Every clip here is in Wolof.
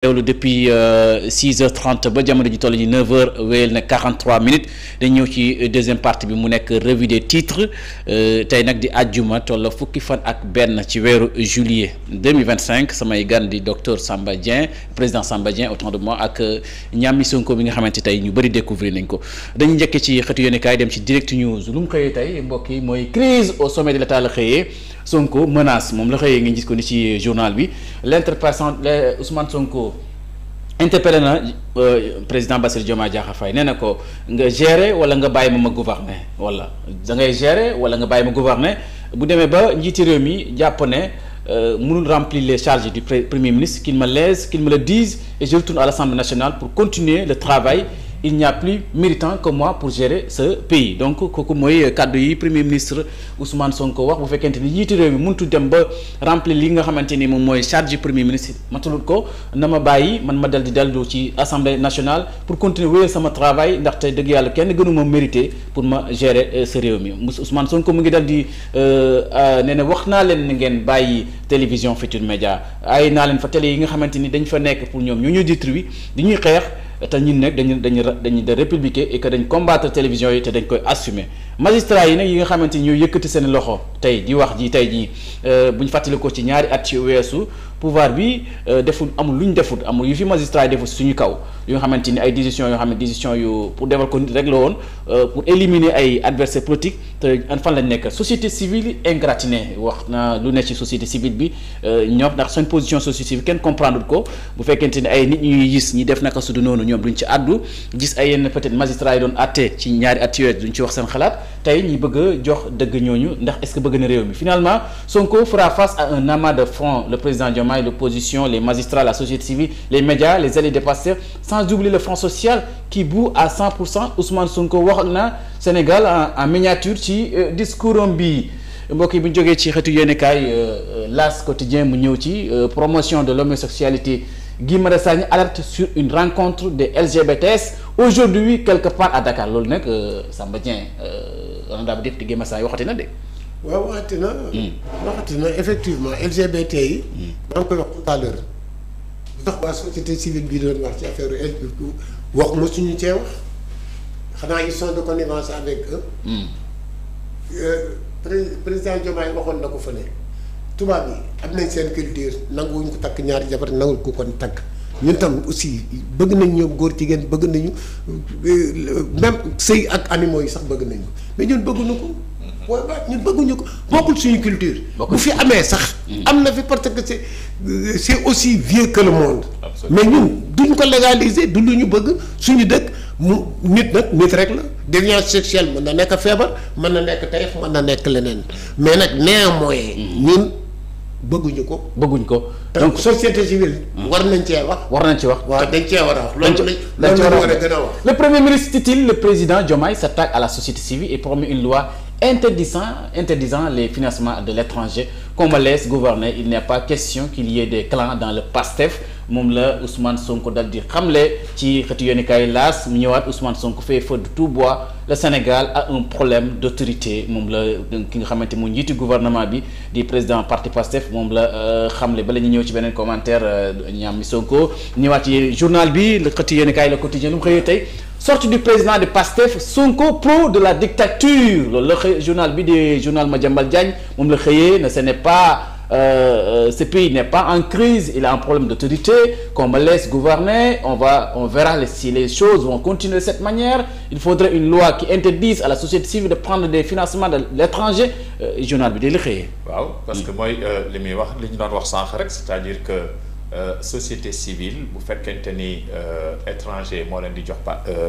teewlu depuis 6h30 ba jamono ji toll ji 9h wéyal na 43 minutes dañ ñëw ci deuxième partie bi mu nekk revue des titres tey nag di àjjuma toll fukki fan ak benn ci weeru juillet 2025 samay gan di docteur Samba Dieng président Samba Dieng autant de moi ak Ñammi Sonko bi nga xamante tey ñu bëri découvrir nañ ko dañu njëkkee ci xëtu yéenekaay dem ci direct news lu mu xëyee tey mbokk yi mooy crise au sommet de l'État la xëyee Sonko menace moom la xëyee nga gis ko ni ci journal bi l'interpellation Ousmane Sonko interpellé na président Bassirou Diomaye Diakhar Faye nee na ko nga gérer wala nga bàyyi ma gouverner wala da ngay gérer wala nga bàyyi ma gouverner bu demee ba njiiti réew mi jàpp ne mënul remplir les charges du premier ministre qu'il me laisse qu'il me le dise et je retourne à l'Assemblée nationale pour continuer le travail. Il n'y a plus méritant que moi pour gérer ce pays donc kooku mooy kaddu yi premier ministre Ousmane Sonko wax bu fekkente ni njiitu réew mi mënut dem ba remplir li nga xamante ni moom mooy charge du premier ministre matalut ko na ma bàyyi man ma dal di dellu ci assemblée nationale pour continuer wéyal sama travail ndaxte dëgg yàlla kenn gënuma mérité pour ma gérer ce réew mi Ousmane Sonko mu ngi dal di nee na wax naa leen ngeen bàyyi télévision Futurs Médias ay naa leen fa télé yi nga xamante ni dañ fa nekk pour ñoom ñuy détruire di ñuy xeex. te ñun nag dañu de républicain et que dañ combattre télévision yi te dañ koy assumer magistrat yi nag yi nga xamante ni ñoo yëkkati seen loxo tey di wax ji tey jii bu ñu fàttali ko ci ñaari at ci weesu pouvoir bi deful amul lu ñu deful amul yu fi magistrat yi deful suñu kaw yu nga xamante ni ay décisions yoo xam ne décision yu pour defal ko nit rek la woon pour éliminer ay adversaires politiques te fan lañ nekk société civile ingratinée wax na lu ne ci société civile bi ñoom ndax seen position société civile kenn comprendre ko bu fekkente ni ay nit ñuy gis ñi def naka su du noonu ñoom duñ ci àddu gis ay yenn peut-être magistrats yi doon àtte ci ñaari at yooyu duñ ci wax seen xalaat tey ñi bëgg a jox dëgg ñooñu ndax est-ce que bëgg na réew mi finalement Sonko fera face à un amas de front le président Diomaye l'opposition les magistrats la société civile les médias les alliés des Pastef sans oublier le front social qui bout à 100% Ousmane Sonko wax na Sénégal en miniature ci discours am bi mbokk yi bu ñu jógee ci xeetu yéenekaay L'As quotidien mu ñëw ci promotion de l'homosexualité Guy Marius Sagna alerte sur une rencontre des LGBTs aujourd'hui quelque part à Dakar loolu nag Samba Dieng honorable député Guy Marius Sagna waxati na de. waaw waxati na effectivement LGBT yi. maa ngi koy wax tout à l'heure ndax waa société civile bii doon wax ci affaire LGBT wax mosuñu cee wax xanaa ils sont de connivence avec eux. président Diomaye waxoon na ko fële. tubaab yi am nañ seen culture nanguwuñ ko takk ñaari jabar nanguwuñ ko kon takk ñun tam aussi bëgg nañ ñoom góor jigéen bëgg nañu même sëy ak animaux yi sax bëgg nañ ko mais ñun bëgguñu ko. waaw ñun bëgguñu ko bokkul suñu culture. bu fi amee sax. am na fi parce que c'est aussi vieux que le monde. mais ñun duñ ko légaliser du lu ñu bëgg suñu dëkk mu nit nag nit rek la. déviance sexuelle mën na nekk feebar mën na nekk tayef mën na nekk leneen mais nag néanmoins ñun. bëgguñ ko donc société civile. war nañ cee wax. waaw dañ cee war a wax. loolu lañ war a gën a wax. le premier ministre titille le président Diomaye s'attaque à la société civile et promet une loi interdisant les financements de l'étranger qu'on me laisse gouverner il n'est pas question qu'il y ait des clans dans le PASTEF moom la Ousmane Sonko dal di xamle ci xëtu yéenekaay L'As mu ñëwaat Ousmane Sonko fait feu de tout bois le Sénégal a un problème d'autorité moom la ki nga xamante mu njiitu gouvernement bi di président parti PASTEF moom la xamle ba la ñu ñëw ci beneen commentaire Ñammi Sonko ñëwaat ci journal bi le xëtu yéenekaay Le Quotidien lu mu xëyee tey sortie du président de PASTEF Sonko pro de la dictature loolu la xëy journal bi di journal Madiambal Diagne moom la xëyee ne ce n'est pas ce pays n'est pas en crise il a un problème d'autorité qu'on me laisse gouverner on verra si les choses vont continuer de cette manière il faudrait une loi qui interdise à la société civile de prendre des financements de l'étranger journal bi di la xëyee. waaw parce que mooy li muy wax li ñu doon wax sànq rek c'est-à-dire que société civile bu fekkente ni étranger moo leen di jox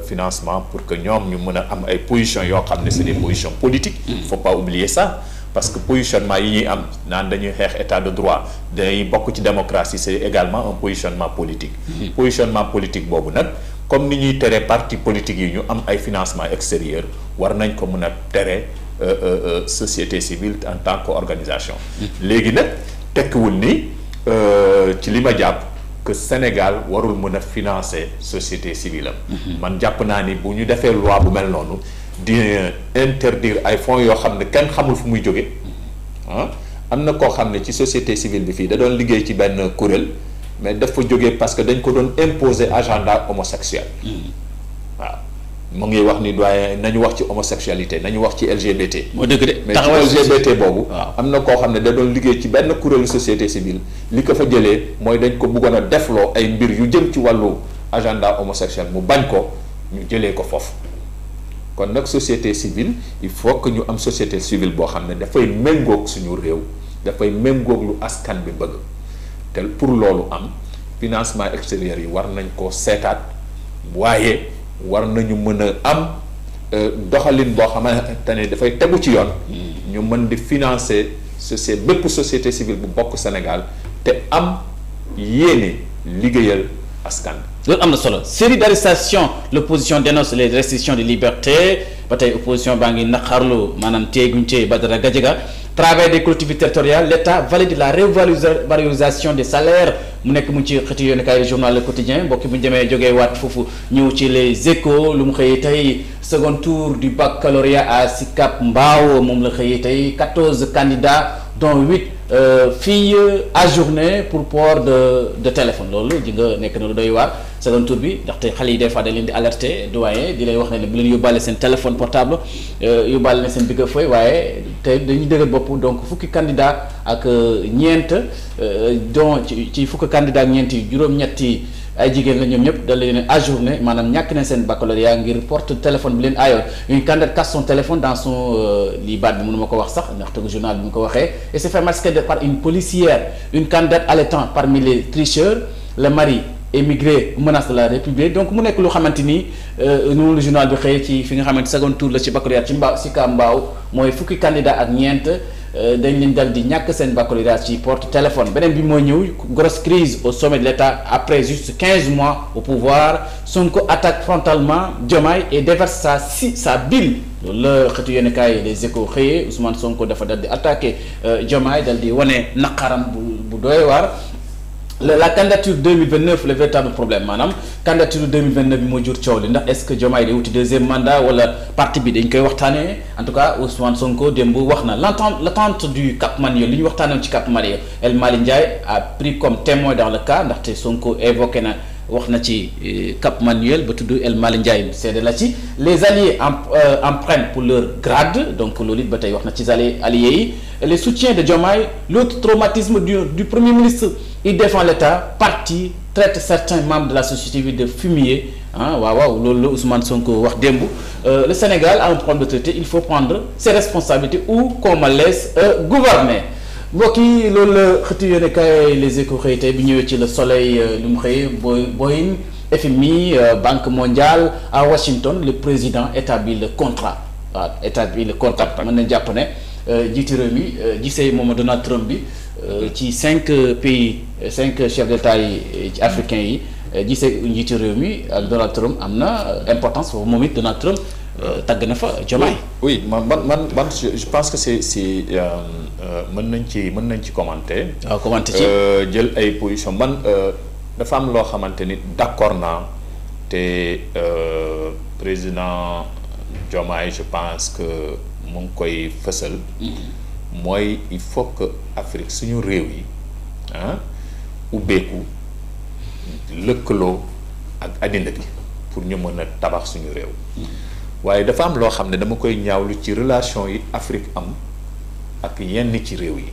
financement pour que ñoom ñu mën a am ay positions yoo xam ne c'est des positions politiques. il faut pas oublier ça. parce que positionnement yi ñuy am naan dañuy xeex état de droit day bokk ci démocratie c'est également un positionnement politique. Positionnement politique boobu nag comme ni ñuy tere parti politique yi ñu am ay financement extérieur war nañ ko mën a tere société civile en tant qu'organisation. léegi nag tekkiwul ni ci li ma jàpp que Sénégal warul mën a financer société civile am. man jàpp naa ni bu ñu defee loi bu mel noonu. di interdire ay fonds yoo xam ne kenn xamul fu muy jóge am na koo xam ne ci société civile bi fii da doon liggéey ci benn kuréel mais dafa jógee parce que dañ ko doon imposer agenda homosexuel. waaw mu ngi wax ni doyen nañu wax ci homosexualité nañu wax ci LGBT. moo dëgg de mais ci LGBT boobu. am na koo xam ne da doon liggéey ci benn kuréelu société civile li ko fa jëlee mooy dañ ko bëggoon a defloo ay mbir yu jëm ci wàllu agenda homosexuel mu bañ ko ñu jëlee ko foofu. kon nag société civile il faut que ñu am société civile boo xam ne dafay méngoog suñu réew dafay méngoog lu askan bi bëgg te pour loolu am financement extérieur yi war nañ koo seetaat waaye war nañu mën a am doxalin boo xamante ne dafay tegu ci yoon. ñu mën di financer bépp société civile bu bokk Sénégal te am yéene liggéeyal askan. loolu am na solo série d'arrestations l'opposition dénonce les restrictions de liberté ba tey opposition baa ngi naqarlu maanaam téeguñ téye Badara Gadiaga travail des collectivités territoriales l'État valide la revalorisation des salaires mu nekk mu ci xëti yoon kay journal Le Quotidien mbokki bu ñu demee jógee waat foofu ñëw ci les Échos lu mu xëyee tey second tour du baccalauréat à Sicap Mbao moom la xëyee tey 14 candidats dont 8 filles ajournées pour port de téléphone loolu di nga nekk na lu doy waar second tour bi ndaxte xale yi des fois dañ leen di alerter doyen di lay wax ne bu leen yóbbaale seen téléphone portable yóbbaale na seen bigga fooy waaye te dañuy dëgër bopp donc fukki candidat ak ñeent donc ci fukki candidat ak ñeent yi juróom-ñetti ay jigéen la ñoom ñëpp da leen ajourné maanaam ñàkk nañ seen baccalauréat ngir porte téléphone bi leen aayoon une candidate casse son téléphone dans son lii baat bi mënu ma ko wax sax ndaxte journal bi mu ko waxee et se fait masquer par une policière une candidate allaitant parmi les tricheurs le mari émigré menace de la République donc mu nekk lu xamante ni noonu le journal bi xëy ci fi nga xamante second tour la ci baccalauréat ci Sicap Mbao mooy fukki candidat ak ñeent dañ leen dal di ñàkk seen baccalauréat ci porte téléphone beneen bi moo ñëw grosse crise au sommet de l'État après juste 15 mois au pouvoir Sonko attaque frontalement Diomaye et déverse sa bile loolu la xëtu yenn kaay les Échos xëyee Ousmane Sonko dafa dal di attaqué Diomaye dal di wane naqaram bu doy waar la candidature 2029 le véritable problème maanaam candidature 2029 bi moo jur coow li ndax est-ce que Diomaye day wuti deuxième mandat wala parti bi dañ koy waxtaanee en tout cas Ousmane Sonko démb wax na l'attente du Cap Manuel li ñu waxtaanoon ci Cap Manuel El Malick Ndiaye a pris comme témoin dans le cas ndaxte Sonko évoqué na wax na ci Cap Manuel ba tudd El Malick Ndiaye seede la ci les alliés en prennent pour leur grade donc loolu it ba tey wax na ci alliés yi les soutiens de Diomaye l'autre traumatisme du premier ministre il défend l'État parti traite certains membres de la société civile de fumier waaw loolu la Ousmane Sonko wax démb le Sénégal a un problème d'autorité il faut prendre ses responsabilités ou qu'on me laisse gouverner mbokk yi loolu la xëtu yéene kay les Échos xëy tey bi ñëwee ci le soleil lu mu xëy Boeing FMI Banque mondiale à Washington le président établit le contrat mën nañ jàpp ne jiitu réew mi gisee moom Donald Trump bi ci 5 chefs d'État yi ci africains yi gisee njiitu réew mi ak Donald Trump am na importance foofu moom it Donald Trump tàgg na fa Diomaye. oui man je pense que c'est mën nañ ci commenter. waaw commenter ci jël ay position man dafa am loo xamante ni d'accord naa te président Diomaye je pense que mu ngi koy fësal. mooy il faut que Afrique suñu réew yi ubbeeku lëkkaloo ak àddina bi pour ñu mën a tabax suñu réew waaye dafa am loo xam ne dama koy ñaawlu ci relation yi Afrique am ak yenn ci réew yi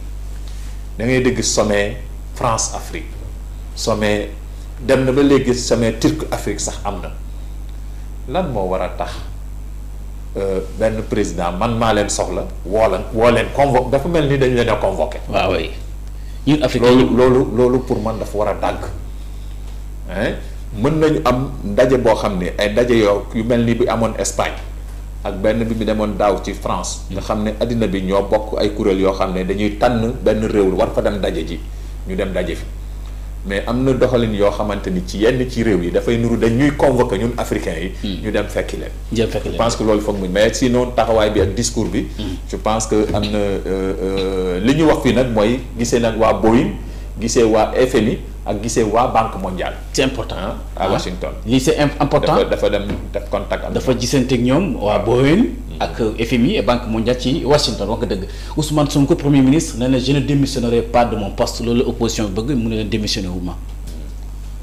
da ngay dégg sommet France Afrique sommet dem na ba léegi sommet Turc Afrique sax am na lan moo war a tax benn président man maa leen soxla woo leen convoqué dafa mel ni dañ leen a convoqué. waaw oui ñun Afrique loolu pour man dafa war a dàgg mën nañu am ndaje boo xam ne ay ndaje yu mel ni bi amoon Espagne ak benn bi demoon daaw ci France nga xam ne addina bi ñoo bokk ay kuréel yoo xam ne dañuy tànn benn réew war fa dem daje ji ñu dem daje fi mais am na doxalin yoo xamante ni ci yenn ci réew yi dafay nuru dañ ñuy convoqué ñun africains yi. ñu dem fekki leen. je pense que loolu foog mu mais sinon taxawaay bi ak discours bi. je pense que am na li ñu wax fii nag mooy gisee nag waa Boeing gisee waa FMI ak gisee waa Banque mondiale. c'est important à Washington. lii c'est important dafa dem def contact am. dafa gisanteeg ñoom waa Boeing. ak FMI et Banque mondiale ci Washington wax nga dëgg Ousmane Sonko premier ministre nee na je ne démissionnerai pas de mon poste loolu opposition bi bëgg mu ne leen démissionné wu ma.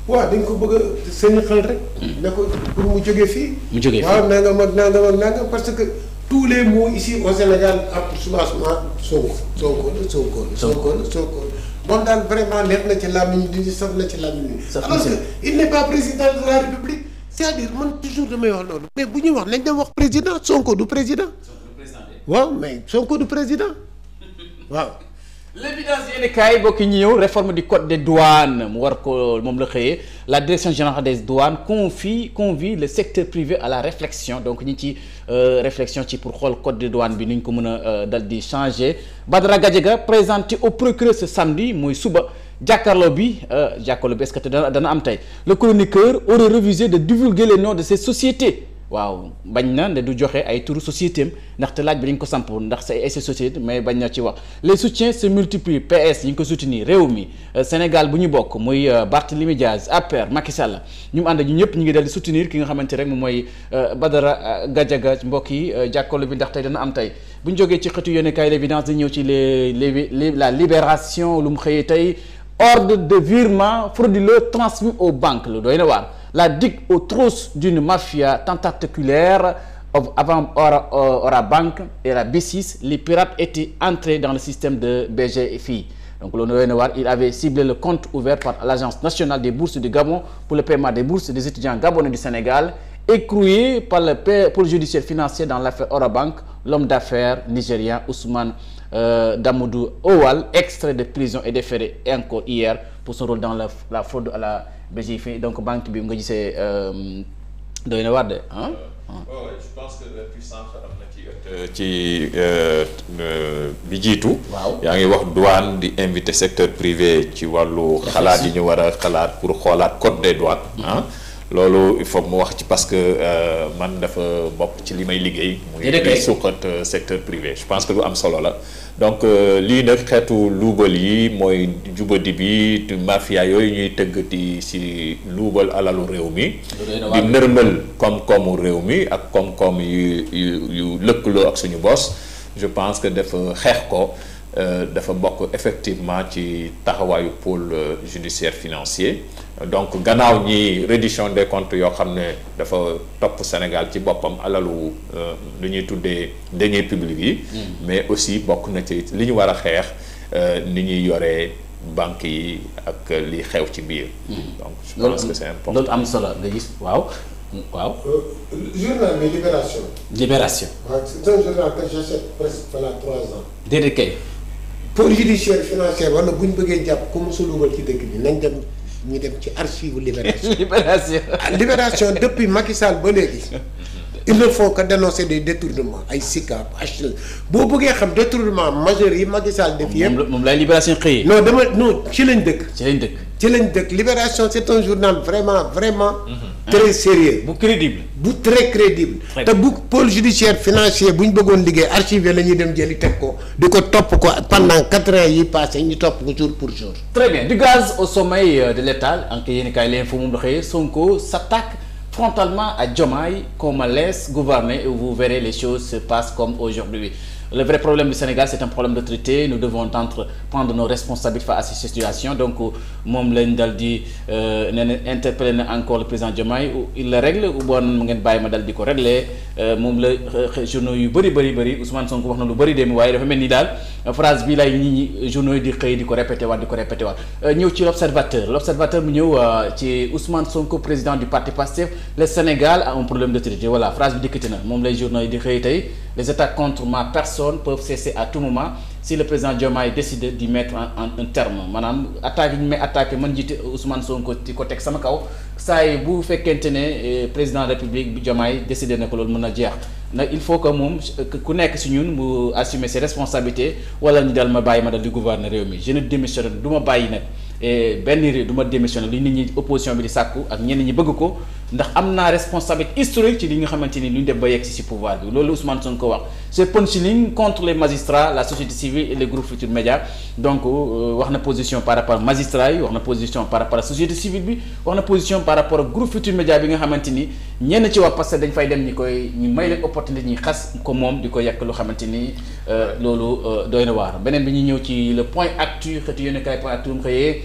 waaw dañ ko bëgg a seen xel rek. ne ko pour mu jógee fii. mu jógee fii waaw nangam parce que tous les mots ici au Sénégal approximativement Sonko moom daal vraiment neex na ci làmmiñ di saf na ci làmmiñ alors que il n'est pas président de la République c'est-à-dire man toujours damay wax loolu mais bu ñuy wax nañ dem wax président Sonko du président. waaw mais Sonko du président waaw. l'évidence yéen kaay bokk ñi ñëw réforme du code des douanes mu war ko moom la xëyee la direction générale des douanes convie le secteur privé à la réflexion donc ñi ci réflexion ci pour xool code des douanes bi ni ñu ko mën a dal di changer. Badara Gadiaga présenté au procureur ce samedi mooy suba jàkkaarloo bi est-ce que dana am tey le chroniqueur aurait refusé de divulguer les noms de ces sociétés. waaw bañ na ne du joxe ay turu société am ndaxte laaj bi dañ ko samp ndax say société mais bañ na ci wax les soutiens se multiplient PS yi ñu ko soutenir Rewmi Sénégal bu ñu bokk muy Barthélémy Diaz APR Macky Sall ñu mu ànd ñu ñëpp ñu ngi dal di soutenir ki nga xamante rek moom mooy Badara Gadiaga mbokk yi jàkkaarloo bi ndax tey dana am tey bu ñu jógee ci xëtu yéenekaay l'évidence di ñëw ci la libération lu mu xëyee tey ordre de virement frauduleux transmis aux banques lu doy na waar. La digue aux trousses d'une mafia tentaculaire avant Orabank et la B6, les pirates étaient entrés dans le système de BGFI. Donc il avait ciblé le compte ouvert par l'Agence nationale des bourses du Gabon pour le paiement des bourses des étudiants gabonais du Sénégal, écroué par le pôle judiciaire financier dans l'affaire Orabank, l'homme d'affaires nigérien Ousmane Damoudou Owal, extrait de prison et déféré encore hier pour son rôle dans la fraude à la BGFI. Donc banque bi nga gisee doy na war de ah. je pense que puissance am na ci bi jiitu. waaw yaa ngi wax douane di invité secteur privé ci wàllu xalaat yi ñu war a xalaat pour xoolaat code des douanes ah. loolu il faut mu wax ci parce que man dafa bokk ci li may liggéey. muy suqat secteur privé je pense que lu am solo la. donc lii nag xeetu luubal yi mooy jubadi bi mafia yooyu ñuy tëggati ci luubal alalu réew mi. di nërmal koom-koomu réew mi ak koom-koom yu lëkkaloo ak suñu bos. je pense que dafa xeex ko dafa bokk effectivement ci taxawaayu pôle judiciaire financier. donc gannaaw ñi reddition des comptes yoo xam ne dafa topp Sénégal ci boppam alalu lu ñuy tuddee deniers publics yi. mais aussi bokk na ci li ñu war a xeex ni ñuy yoree banques yi ak li xew ci biir. donc je pense que c'est important. loolu am solo nga gis waaw. journal bi Libération. Libération. waaw c'est un journal que j'achète presque pendant 3 ans. déedéet kay. pôle judiciaire financier wala bu ñu bëggee jàpp ku musul luubal ci dëkk bi nañ dem. ñu dem ci archive Libération depuis Macky Sall ba léegi il ne faut que dénoncer des détournements ay SICAP HL boo bëggee xam détournement majeur yi Macky Sall def yëpp. moom lay Libération xëyee. non ci lañ dëkk. ci lañ dëkk Libération c'est un journal vraiment. très sérieux bu très crédible. te bu pôle judiciaire financier bu ñu bëggoon liggéey archive la ñuy dem jëli teg ko di ko topp ko pendant 4 ans yi passé ñu topp ko jour pour jour. très bien du gaz au sommet de l'État en yéen kaay leen fu moom la xëyee Sonko s'attaque frontalement à Diomaye qu'on me laisse gouverner et vous verrez les choses se passent comme aujourd'hui. Le vrai problème du Sénégal c'est un problème d'autorité nous devons prendre nos responsabilités face à cette situation donc moom lañ dal di nee na interpellé na encore le président Diomaye il le règle ou bon mu ngeen bàyyi ma dal di ko régler moom la journaux yu bëri Ousmane Sonko wax na lu bëri dem waaye dafa mel ni daal phrase bii lay ñi journaux yi di xëy di ko répété waat ñëw ci l'observateur mu ñëw ci Ousmane Sonko président du parti Pastef le Sénégal a un problème d'autorité voilà phrase bi dikkati na moom lay journaux yi di xëy tey les attaques contre ma personne peuvent cesser à tout moment si le président Diomaye décide d'y mettre un terme maanaam attaque yi ñu may attaqué man jiite Ousmane Sonko di ko teg sama kaw saa yi bu fekkente ne président de la République bi Diomaye décidé na ko loolu mën a jeex nag il faut que moom ku nekk si ñun mu assumer ses responsabilités wala ñu dal ma bàyyi ma dal di gouverner réew mi je ne démissionne du ma bàyyi nag benn réew du ma démissionné li nit ñi opposition bi di sàkku ak ñenn ñi bëgg ko ndax am naa responsabilité historique ci li nga xamante ni lu ñu def ba yegg si pouvoir bi loolu Ousmane Sonko wax c'est punching contre les magistrats la société civile et les groupes Futurs Médias donc wax na position par rapport magistrats yi wax na position par rapport à société civile bi wax na position par rapport ak groupe Futurs Médias bi nga xamante ni ñenn ci wax parce que dañ fay dem ñu may leen opportunité ñi xas ko moom di ko yàq loo xamante ni loolu doy na waar beneen bi ñu ñëw ci le point actu xëtu yéen kay point actu mu xëyee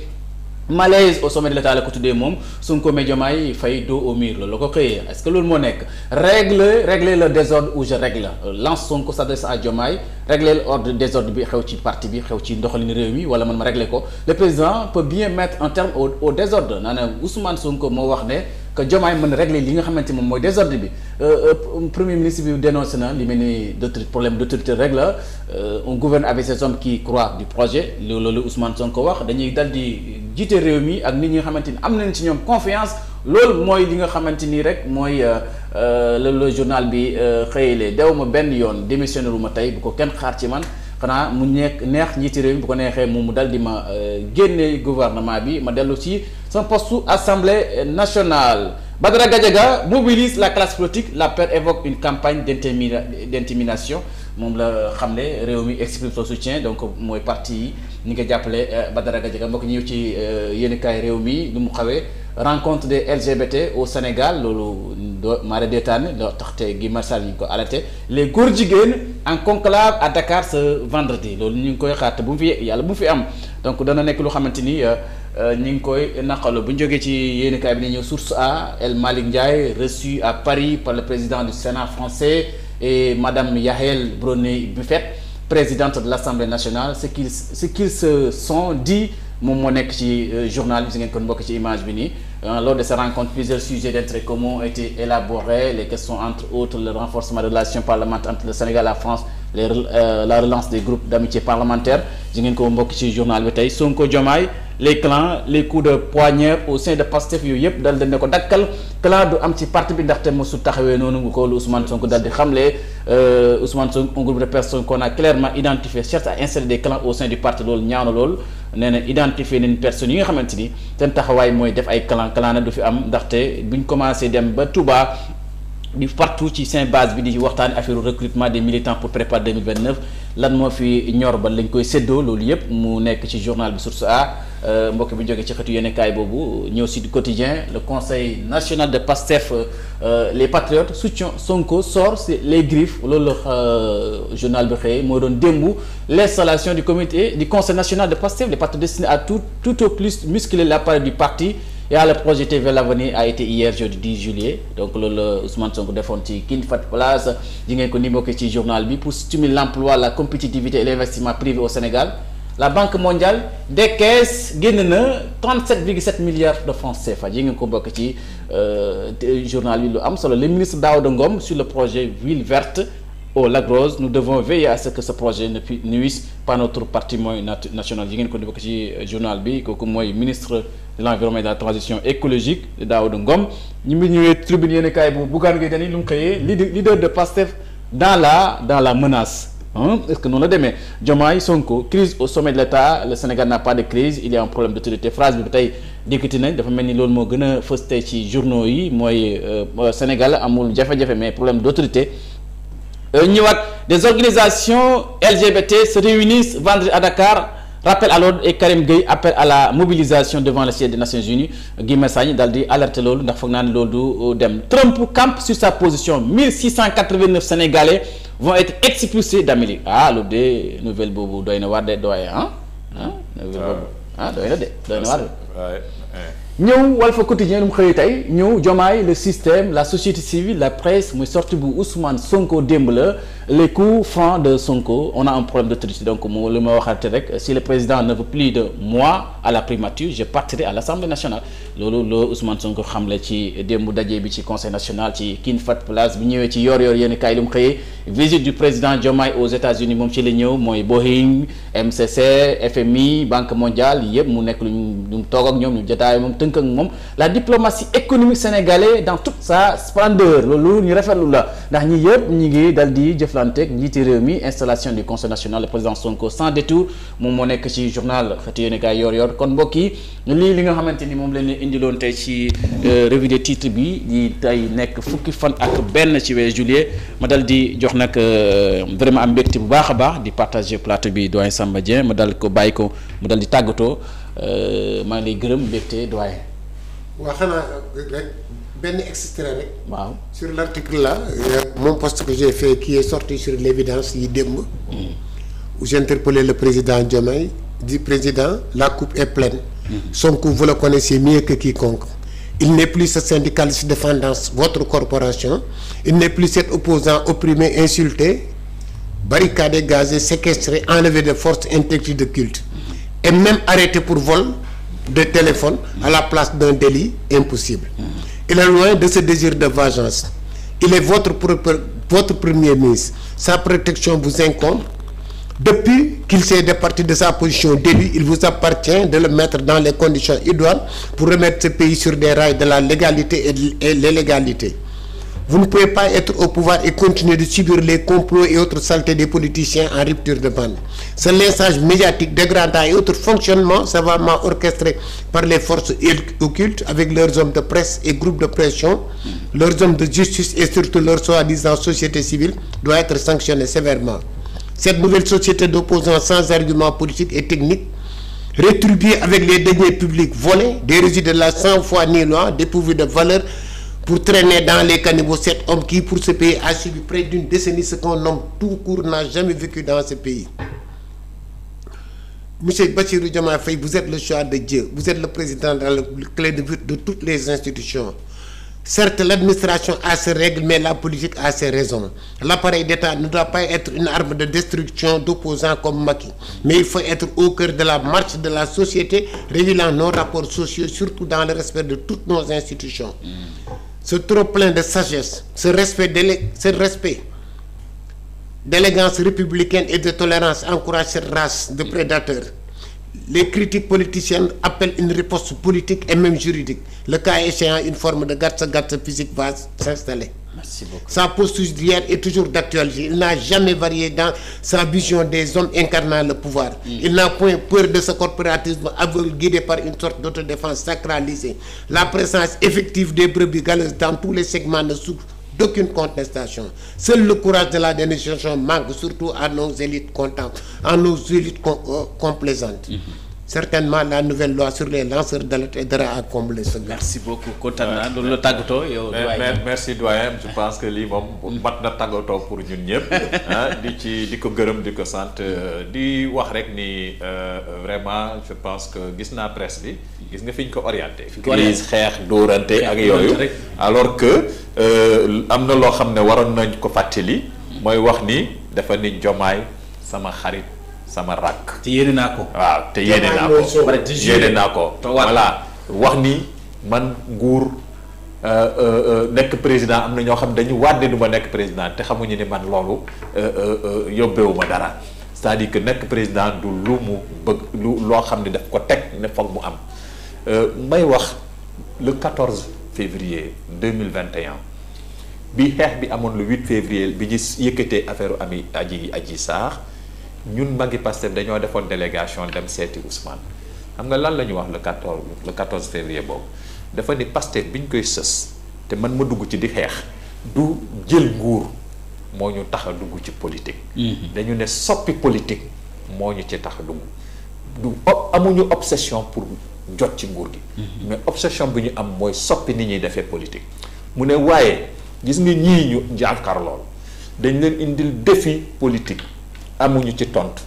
malaise au sommet de l'État la ko tuddee moom Sonko mais Diomaye Faye dos au mur loolu la ko xëyee est-ce que loolu moo nekk régler le désordre ou je règle lance Sonko s'adresse à Diomaye régler l'ordre désordre bi xew ci parti bi xew ci ndoxalin réew mi wala man ma régler ko le président peut bien mettre un terme au désordre naanaam Ousmane Sonko moo wax ne que Diomaye mën régler li nga xamante moom mooy désordre bi premier ministre bi dénoncé na li mel ni problème d'autorité rek la on gouverne avec ces hommes qui croient du projet loolu Ousmane Sonko wax dañuy dal di jiite réew mi ak nit ñi nga xamante ni am nañ ci ñoom confiance loolu mooy li nga xamante ni rek mooy le journal bi xëyle dew ma benn yoon démissionné lu ma tey bu ko kenn xaar ci man xanaa mu neex njiiti réew mi bu ko neexee mu dal di ma génne gouvernement bi ma dellu ci sama poste assemblée nationale. Badara Gadiaga mobilise la classe politique la paire évoque une campagne d'intimidation moom la xamle réew mi exprime son soutien donc mooy parti yi ñi nga jàppale Badara Gadiaga mbokk ñëw ci yéenekaay réew mi lu mu xawee rencontre des LGBT au Sénégal loolu mara détaane loo tax te gi marsal ñu ngi ko alerté les góor jigéen en conclave à Dakar ce vendredi loolu ñu ngi koy xaar te bu mu fi yàlla bu mu fi am donc dana nekk lu xamante ni ñu ngi koy naqalu bu ñu jógee ci yéenekaay bi ne ñëw source A El Malick Ndiaye reçu à Paris par le président du Sénat français et madame Yael Braun-Buffet présidente de l'Assemblée nationale ce qu'ils se sont dit moom moo nekk ci journal bi si ngeen kon mbokk ci image bi nii lors de ces rencontres plusieurs sujets d'intérêt commun ont été élaborés les questions entre autres le renforcement des relations parlementaires entre le Sénégal et la France la relance des groupes d'amitié parlementaire si ngeen ko mbokk ci journal bi tey Sonko Diomaye les clans les coups de poignard au sein de Pastef yooyu yëpp dal dañ ne ko dakkal clan du am ci parti bi ndaxte mosu taxawee noonu nga ko lu Ousmane Sonko dal di xamle Ousmane Sonko un groupe de personnes qu'on a clairement identifié cherche à installer des clans au sein du parti loolu ñaaw na loolu nee na identifié nañ personnes yi nga xamante ni seen taxawaay mooy def ay clan na du fi am ndaxte buñ commencé dem ba Touba di partout ci seen base bi di waxtaan affaire recrutement des militants pour préparer 2029 lan moo fi ñor ba lañ koy séddoo loolu yëpp mu nekk ci journal bi source A mbokk bi jógee ci xëtu yéenekaay boobu ñëw si du quotidien le conseil national de Pastef les patriotes soutien Sonko sort les griffes loolu la journal bi xëy moo doon démbu l'installation du comité du conseil national de Pastef les patriotes destinés à tout au plus muscler l'appareil du parti et le projet vers l'avenir a été hier jeudi 10 juillet donc loolu la Ousmane Sonko defoon ci King Fahd Palace ji ngeen ko ni mbokk ci journal bi pour stimuler l'emploi la compétitivité et l'investissement privé au Sénégal la Banque mondiale décaisse génn na 37,7 milliards de francs CFA ji ngeen ko bokk ci journal bi lu am solo le ministre Daouda Ngom sur le projet ville verte au Lac Rose nous devons veiller à ce que ce projet ne nuise pas notre patrimoine national yi ngeen ko bokk ci journal bi kooku mooy ministre de l'environnement et de la transition écologique Daouda Ngom ñu ngi ñëwee tribune yéen kaay bu Bougane Gueye Dany lu mu xëyee leader de Pastef dans la menace est-ce que noonu la demee Diomaye Sonko crise au sommet de l'État le Sénégal n'a pas de crise il y a un problème d'autorité phrase bi tey dikkati nañ dafa mel ni loolu moo gën a fës tey ci journaux yi mooy Sénégal amul jafe-jafe mais problème d'autorité ñëwaat des organisations LGBT se réunissent vendredi à Dakar rappel à l'ordre et Karim Gueye appelle à la mobilisation devant le siège des Nations Unies Guy Messagnes daal di alerter loolu ndax foog naa ne loolu du dem Trump campe sur sa position 1689 Sénégalais vont être expulsés d'Amérique loolu de nouvelle boobu doy na waar de doy nouvelle boobu doy na de doy na waar ñëw Walf Quotidien lu mu xëy tey ñëw Diomaye le système la société civile la presse muy sorti bu Ousmane Sonko démb la les coups francs de Sonko on a un problème d'autorité donc moo lu ma waxate rek si le président ne veut plus de moi à la primature je partirai à l'Assemblée nationale loolu la Ousmane Sonko xamle ci démb daje bi ci conseil national ci King Fahd Palace bi ñëwee ci yor yéen kaay lu mu xëyee visite du président Diomaye aux États-Unis moom ci la ñëw mooy Boeing MCC FMI Banque mondiale yëpp mu nekk lu ñu toog ak ñoom ñu jotaay moom tënk ak moom la diplomatie économique sénégalaise dans toute sa splendeur loolu ñu rafetlu la ndax ñi yëpp ñi ngi dal di jëflanteeg njiiti réew mi installation du conseil national le président Sonko sans détour moom moo nekk ci journal xëtu yéen kaay yor kon mbokk yi lii li nga xamante ni moom leen indiloon tey ci revue des titres bi di tey nekk fukki fan ak benn ci weeru juillet ma dal di jox nag vraiment am mbégte bu baax a baax di partager plateau bi doyen Samba Dieng ma dal ko bàyyi ko mu dal di tàggatoo maa ngi lay gërëm mbégte doyen. waaw xanaa rek benn extrait rek. waaw sur l'article là mon post que j'ai fait qui est sorti sur l'évidence yi démb. où j'interpellais le président Diomaye du président, la coupe est pleine. Sonko, vous le connaissez mieux que quiconque. Il n'est plus ce syndicaliste défendant votre corporation. Il n'est plus cet opposant opprimé, insulté, barricadé, gazé, séquestré, enlevé de force, interdit de culte. Et même arrêté pour vol de téléphone à la place d'un délit impossible. Il est loin de ce désir de vengeance. Il est votre premier ministre. Sa protection vous incombe. Depuis qu'il s'est départi de sa position d'élu, il vous appartient de le mettre dans les conditions idoines pour remettre ce pays sur des rails de la légalité et l'illégalité. Vous ne pouvez pas être au pouvoir et continuer de subir les complots et autres saletés des politiciens en rupture de bande. Ce lynchage médiatique dégradant et autres fonctionnements savamment orchestrés par les forces occultes avec leurs hommes de presse et groupes de pression, leurs hommes de justice et surtout leur soi-disant société civile doit être sanctionné sévèrement. Cette nouvelle société d'opposants sans arguments politiques et techniques, rétribuée avec les deniers publics volés, des résidus de la 100 fois ni loi, dépourvus de valeur, pour traîner dans les caniveaux cet homme qui, pour ce pays, a subi près d'une décennie ce qu'un homme tout court n'a jamais vécu dans ce pays. Monsieur Bassirou Diomaye Faye, vous êtes le choix de Dieu, vous êtes le président dans le clé de voûte de toutes les institutions. Certes, l'administration a ses règles, mais la politique a ses raisons. L'appareil d'État ne doit pas être une arme de destruction d'opposants comme Macky, mais il faut être au cœur de la marche de la société, révélant nos rapports sociaux, surtout dans le respect de toutes nos institutions. Ce trop plein de sagesse, ce respect d'élégance républicaine et de tolérance encourage cette race de prédateurs. Les critiques politiciennes appellent une riposte politique et même juridique. Le cas échéant, une forme de gatsa physique va s'installer. Merci beaucoup. Sa posture d'hier est toujours d'actualité. Il n'a jamais varié dans sa vision des hommes incarnant le pouvoir. Il n'a point peur de ce corporatisme aveugle guidé par une sorte d'autodéfense sacralisée. La présence effective des brebis galeuses dans tous les segments ne souffre d'aucune contestation. Seul le courage de la dénonciation manque, surtout à nos élites comptables, à nos élites complaisantes. Certainement, la nouvelle loi sur les lanceurs d'alerte aidera à combler ce gap. Merci beaucoup kontaan naa loolu la tàggatoo yow. merci doyen je pense que lii moom mat na tàggatoo pour ñun ñëpp di ko gërëm di ko sant di wax rek ni vraiment je pense que gis naa presse bi gis nga fi ñu ko orienté. crise xeex dóorante ak yooyu. alors que am na loo xam ne waroon nañ ko fàttali. mooy wax ni dafa ni Diomaye sama xarit. sama rakk. te yéene naa ko. waaw te yéene naa ko. voilà wax ni man nguur nekk président am na ñoo xam dañu wàdde du ma nekk président te xamuñu ni man loolu yóbbeewuma dara c'est-à-dire que nekk président du lu mu bëgg loo xam ne daf ko teg ne foog mu am may wax le 14 février 2021 bi xeex bi amoon le 8 février bi ñu yëkkatee affaire ami Adji Sarr ñun magi Pastef dañoo defoon délégation dem seeti Ousmane xam nga lan la ñu wax le 14 février boobu dafa ni Pastef bi ñu koy sës te man ma dugg ci di xeex du jël nguur moo ñu tax a dugg ci politique. dañu ne soppi politique moo ñu ci tax a dugg du amuñu obsession pour jot ci nguur gi. mais obsession bi ñu am mooy soppi ni ñuy defee politique. mu ne waaye gis nga ñii ñu jàkkaarlool dañ leen indil défi politique. amuñu ci tontu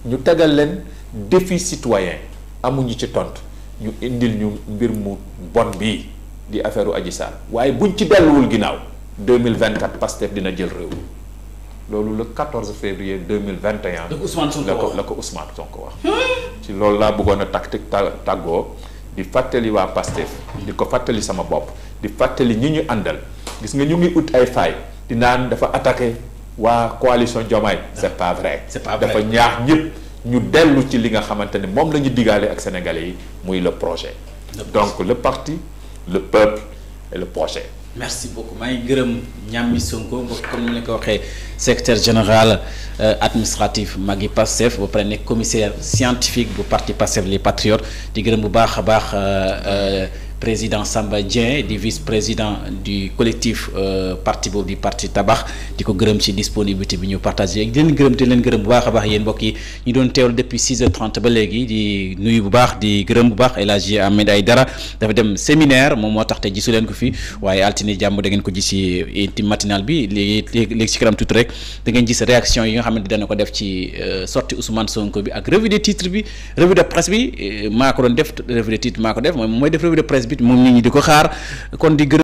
ñu tegal leen défi citoyen amuñu ci tontu ñu indil ñu mbir mu bon bii di affaire Adji Sarr waaye buñ ci delluwul ginnaaw 2024 Pastef dina jël réew loolu le 14 février 2021. la ko Ousmane Sonko wax. ci loolu laa bëggoon a tàggoo di fàttali waa Pastef di ko fàttali sama bopp di fàttali ñi ñu àndal gis nga ñu ngi ut ay faay di naan dafa attaqué. waa coalition Diomaye c'est pas vrai dafa ñaax ñëpp ñu dellu ci li nga xamante ne moom la ñu digaale ak sénégalais yi muy le projet donc le parti le peuple et le projet. merci beaucoup maa ngi gërëm Ñammi Sonko comme ni la ko waxee secrétaire général administratif magi Pastef ba pare nekk commissaire scientifique bu parti Pastef les Patriotes di gërëm bu baax a baax président Samba Dieng di vice-président du collectif parti boobu di parti tabax di ko gërëm ci disponibilité bi ñu partagé di leen gërëm te leen gërëm bu baax a baax yéen mbokk yi ñu doon teewlu depuis 6h30 ba léegi di nuyu bu baax di gërëm bu baax El Hadji Ahmed Aïdara dafa dem séminaire moom moo tax te gisu leen ko fi waaye altine jàmm da ngeen ko gis ci intime matinal bi léegi ci kanam tuuti rek da ngeen gis réaction yi nga xamante dana ko def ci sortie Ousmane Sonko bi ak revue de titre bi revue de presse bi maa ko doon def revue de titre maa ko def mooy def revue de presse bi moom nit ñi di ko xaar kon di gërëm